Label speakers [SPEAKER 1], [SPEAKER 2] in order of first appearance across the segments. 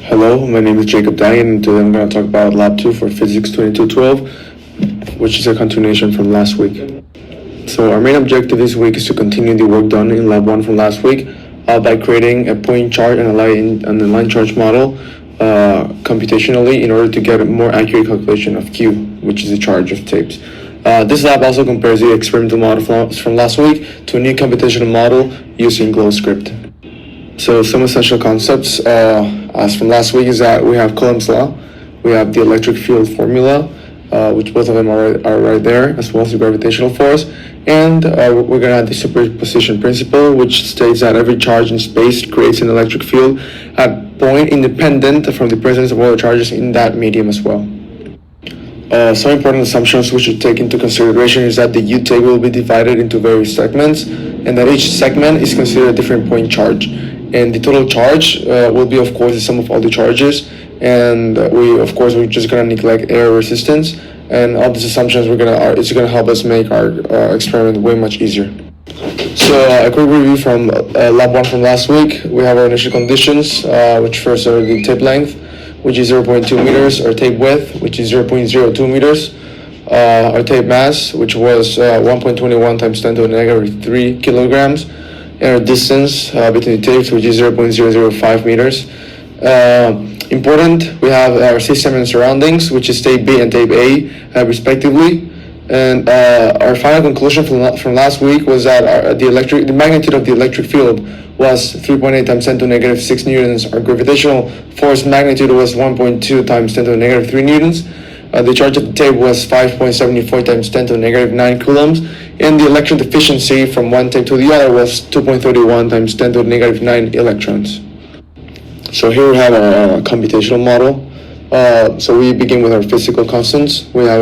[SPEAKER 1] Hello, my name is Jacob Dang, and today I'm going to talk about Lab 2 for Physics 2212, which is a continuation from last week. So our main objective this week is to continue the work done in Lab 1 from last week by creating a point charge and a line charge model computationally in order to get a more accurate calculation of Q, which is the charge of tapes. This lab also compares the experimental model from last week to a new computational model using GlowScript. So some essential concepts as from last week is that we have Coulomb's law, we have the electric field formula, which both of them are right there, as well as the gravitational force, and we're going to add the superposition principle, which states that every charge in space creates an electric field at a point independent from the presence of other charges in that medium as well. Some important assumptions we should take into consideration is that the U-tape will be divided into various segments, and that each segment is considered a different point charge. And the total charge will be, of course, the sum of all the charges, and we're just gonna neglect error resistance, and all these assumptions it's gonna help us make our experiment way much easier. So a quick review from lab 1 from last week. We have our initial conditions, which first are the tape length, which is 0.2 meters, our tape width, which is 0.02 meters, our tape mass, which was 1.21 times 10 to the negative 3 kilograms, and our distance between the tapes, which is 0.005 meters. Important, we have our system and surroundings, which is tape B and tape A, respectively. And our final conclusion from last week was that the magnitude of the electric field was 3.8 times 10 to the negative 6 newtons. Our gravitational force magnitude was 1.2 times 10 to the negative 3 newtons. The charge of the tape was 5.74 times 10 to the negative 9 coulombs, and the electron efficiency from one tape to the other was 2.31 times 10 to the negative 9 electrons. So here we have our computational model. So we begin with our physical constants. We have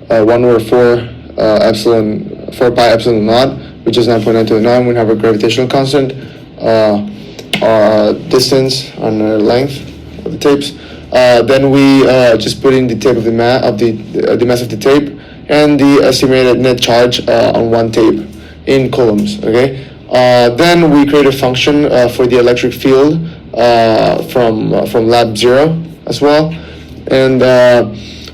[SPEAKER 1] our 1 over 4 pi epsilon naught, which is 9.9 to the 9. We have our gravitational constant, our distance, and our length of the tapes. Then we just put in the tape of the mass of the tape and the estimated net charge on one tape in coulombs. Okay. Then we create a function for the electric field from lab 0 as well, and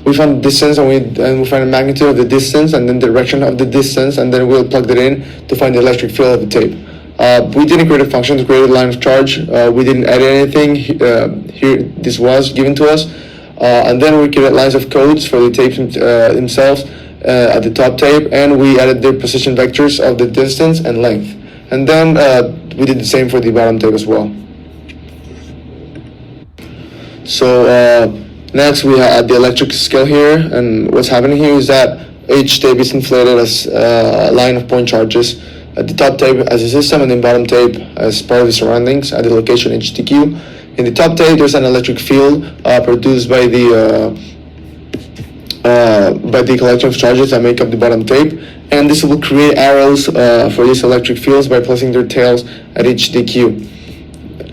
[SPEAKER 1] we find the distance and we find the magnitude of the distance and then the direction of the distance, and then we'll plug that in to find the electric field of the tape. We didn't create a function to create a line of charge. We didn't add anything. Here, this was given to us. And then we created lines of codes for the tapes themselves at the top tape, and we added the position vectors of the distance and length. And then we did the same for the bottom tape as well. So next we have the electric scale here, and what's happening here is that each tape is inflated as a line of point charges. At the top tape as a system, and then bottom tape as part of the surroundings at the location HTQ. In the top tape, there's an electric field produced by the collection of charges that make up the bottom tape, and this will create arrows for these electric fields by placing their tails at HTQ.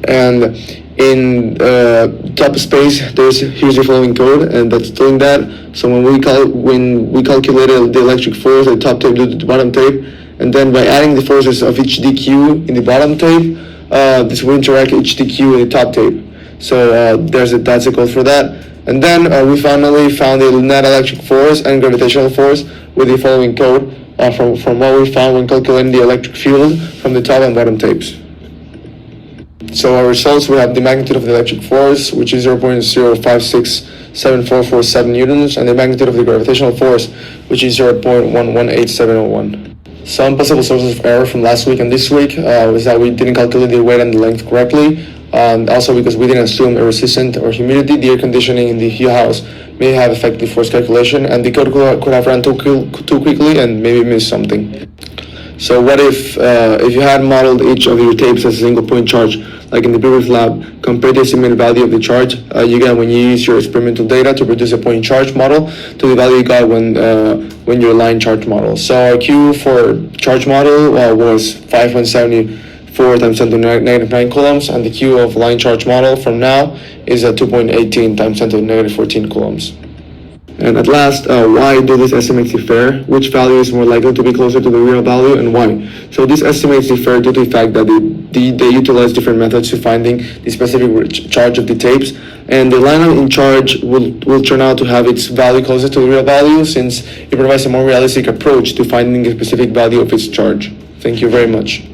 [SPEAKER 1] And in top space, here's the following code, and that's doing that. So when we calculated the electric force at the top tape to the bottom tape, and then by adding the forces of each DQ in the bottom tape, this will interact with each DQ in the top tape. So that's a code for that. And then we finally found the net electric force and gravitational force with the following code from what we found when calculating the electric field from the top and bottom tapes. So our results, we have the magnitude of the electric force, which is 0.0567447 newtons, and the magnitude of the gravitational force, which is 0.118701. Some possible sources of error from last week and this week was that we didn't calculate the weight and the length correctly, and also because we didn't assume a resistant or humidity. The air conditioning in the house may have affected the force calculation, and the code could have run too quickly and maybe missed something. So what if you had modeled each of your tapes as a single point charge, like in the previous lab, compare the estimated value of the charge you get when you use your experimental data to produce a point charge model to the value you got when you line charge model. So our Q for charge model was 5.74 times 10 to the negative 9 coulombs, and the Q of line charge model from now is at 2.18 times 10 to the negative 14 coulombs. And at last, why do these estimates differ? Which value is more likely to be closer to the real value, and why? So these estimates differ due to the fact that they utilize different methods to finding the specific charge of the tapes, and the line in charge will turn out to have its value closer to the real value, since it provides a more realistic approach to finding a specific value of its charge. Thank you very much.